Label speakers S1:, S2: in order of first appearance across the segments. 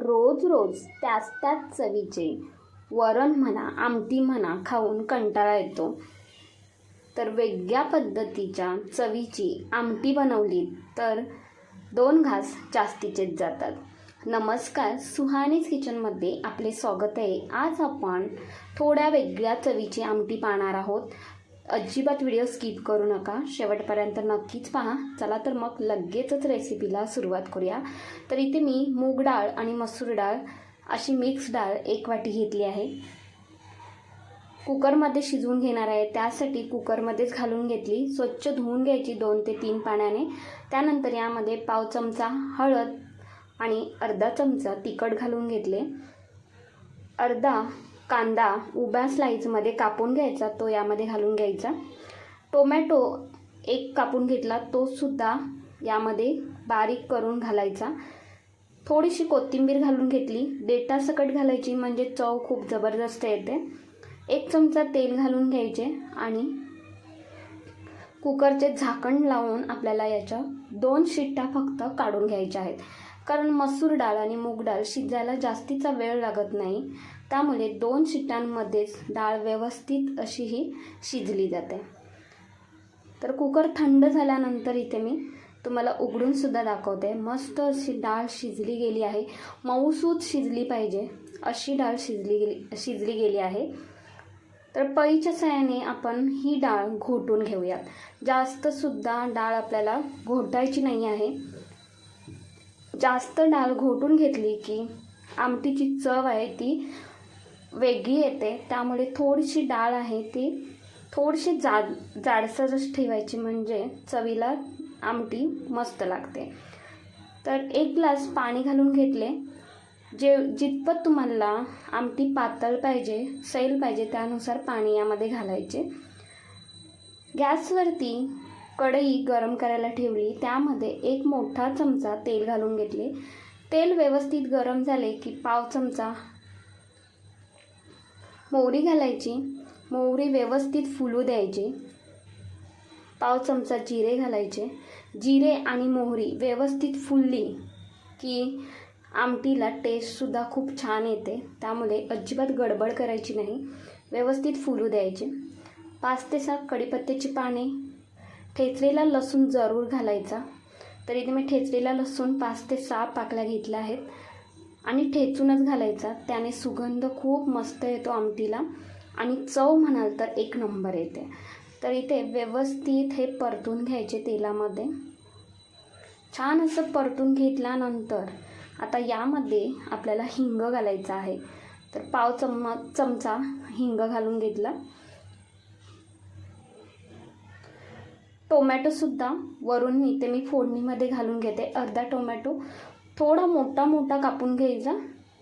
S1: रोज रोज त्याच चवीचे वरण म्हणा, आमटी म्हणा खाऊन कंटाळा येतो. तर वेगळ्या पद्धतीच्या चवीची आमटी बनवली तर 2 घास जास्तीचेच जातात. नमस्कार, सुहानीज किचनमध्ये आपले स्वागत आहे. आज आपण थोड्या वेगळ्या चवीची आमटी पाहणार आहोत. अजिबात व्हिडिओ स्किप करू नका, शेवटपर्यंत नक्कीच पहा. चला तर मग लगेचच रेसिपीला सुरुवात करूया. तर इथे मी मूग डाळ आणि मसूर डाळ अशी मिक्स डाळ 1 वाटी घेतली आहे. कुकरमध्ये शिजवून घेणार आहे. त्यासाठी कुकरमध्येच घालून घेतली. स्वच्छ धुवून घ्यायची 2 ते 3 पाण्याने. त्यानंतर यामध्ये पाव चमचा हळद आणि अर्धा चमचा तिखट घालून घेतले. अर्धा कांदा उभ्या स्लाइसमध्ये कापून घ्यायचा, तो यामध्ये घालून घ्यायचा. टोमॅटो 1 कापून घेतला, तो सुद्धा यामध्ये बारीक करून घालायचा. थोडीशी कोथिंबीर घालून घेतली. देठासकट घालायची म्हणजे चव खूप जबरदस्त येते. 1 चमचा तेल घालून घ्यायचे आणि कुकरचे झाकण लावून आपल्याला याच्या 2 शिट्ट्या फक्त काढून घ्यायच्या आहेत. कारण मसूर डाळ आणि मूग डाळ शिजायला जास्तीचा वेळ लागत नाही, त्यामुळे 2 शिट्ट्यांमध्येच डाळ व्यवस्थित अशी ही शिजली जाते. तर कुकर थंड झाल्यानंतर इथे मी तुम्हाला उघडून सुद्धा दाखवते. मस्त अशी डाळ शिजली गेली आहे. मऊसूत शिजली पाहिजे अशी डाळ शिजली गेली आहे. तर पळीच्या साहाय्याने आपण ही डाळ घोटून घेऊयात. जास्त सुद्धा डाळ आपल्याला घोटायची नाही आहे. जास्त डाळ घोटून घेतली की आमटीची चव आहे ती वेगळी येते. त्यामुळे थोडीशी डाळ आहे ती थोडीशी जाडसरच ठेवायची, म्हणजे चवीला आमटी मस्त लागते. तर 1 ग्लास पाणी घालून घेतले. जितपत तुम्हाला आमटी पातळ पाहिजे, सैल पाहिजे त्यानुसार पाणी यामध्ये घालायचे. गॅसवरती कढई गरम करायला ठेवली. त्यामध्ये 1 मोठा चमचा तेल घालून घेतले. तेल व्यवस्थित गरम झाले की पाव चमचा मोहरी घालायची. मोहरी व्यवस्थित फुलू द्यायची. पाव चमचा जिरे घालायचे. जिरे आणि मोहरी व्यवस्थित फुलली की आमटीला टेस्टसुद्धा खूप छान येते. त्यामुळे अजिबात गडबड करायची नाही, व्यवस्थित फुलू द्यायचे. 5 ते 6 कढीपत्त्याची पाने. ठेचलेला लसूण जरूर घालायचा. तर इथे मी ठेचलेला लसूण 5 ते 6 पाकळ्या घेतल्या आहेत आणि ठेचूनच घालायचा. त्याने सुगंध खूप मस्त येतो आमटीला आणि चव म्हणाल तर 1 नंबर येते. तर इथे व्यवस्थित हे परतून घ्यायचे तेलामध्ये. छान असं परतून घेतल्यानंतर आता यामध्ये आपल्याला हिंग घालायचा आहे. तर पाव चमचा हिंग घालून घेतला. टोमॅटोसुद्धा वरून इथे मी फोडणीमध्ये घालून घेते. अर्धा टोमॅटो थोडा मोठा कापून घ्यायचा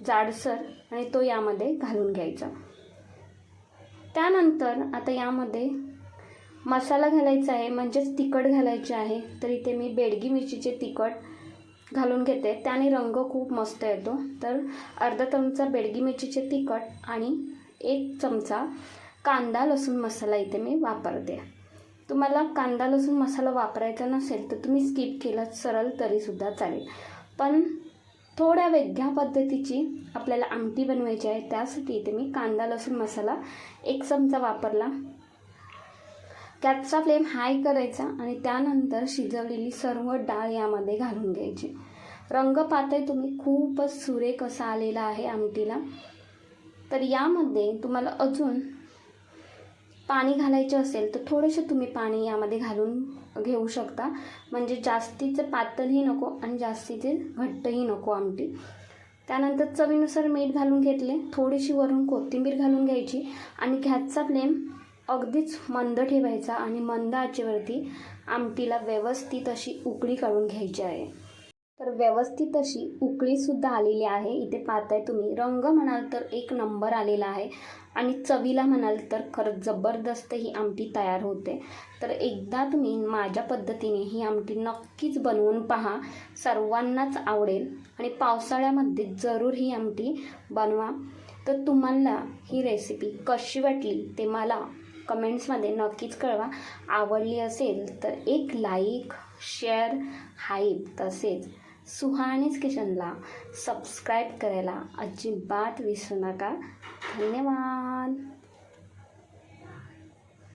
S1: जाडसर आणि तो यामध्ये घालून घ्यायचा. त्यानंतर आता यामध्ये मसाला घालायचा आहे, म्हणजेच तिखट घालायचे आहे. तर इथे मी बेडगी मिरचीचे तिखट घालून घेते, त्याने रंग खूप मस्त येतो. तर अर्धा चमचा बेडगी मिरचीचे तिखट आणि 1 चमचा कांदा लसूण मसाला इथे मी वापरते. तुम्हाला कांदा लसूण मसाला वापरायचा नसेल तर तुम्ही स्किप केला सरळ तरीसुद्धा चालेल. पण थोड्या वेगळ्या पद्धतीची आपल्याला आमटी बनवायची आहे, त्यासाठी इथे मी कांदा लसूण मसाला 1 चमचा वापरला. गॅसचा फ्लेम हाय करायचा आणि त्यानंतर शिजवलेली सर्व डाळ यामध्ये घालून घ्यायची. रंग पाहताय तुम्ही, खूपच सुरेख असा आलेला आहे आमटीला. तर यामध्ये तुम्हाला अजून पाणी घालायचे असेल तर थोडेसे तुम्ही पाणी यामध्ये घालून घेऊ शकता, म्हणजे जास्तीचं पातळही नको आणि जास्तीचे घट्टही नको आमटी. त्यानंतर चवीनुसार मीठ घालून घेतले. थोडीशी वरून कोथिंबीर घालून घ्यायची आणि गॅसचा फ्लेम अगदीच मंद ठेवायचा आणि मंद आचेवरती आमटीला व्यवस्थित अशी उकळी काढून घ्यायची आहे. तर व्यवस्थित अशी उकळीसुद्धा आलेली आहे. इथे पाहताय तुम्ही, रंग म्हणाल तर 1 नंबर आलेला आहे आणि चवीला म्हणाल तर खरंच जबरदस्त ही आमटी तयार होते. तर एकदा तुम्ही माझ्या पद्धतीने ही आमटी नक्कीच बनवून पहा, सर्वांनाच आवडेल आणि पावसाळ्यामध्ये जरूर ही आमटी बनवा. तर तुम्हाला ही रेसिपी कशी वाटली ते मला कमेंट्समध्ये नक्कीच कळवा. आवडली असेल तर एक लाईक, शेअर, हाईप तसेच सुहानीज किचनला सबस्क्राईब करायला अजिबात विसरू नका. धन्यवाद.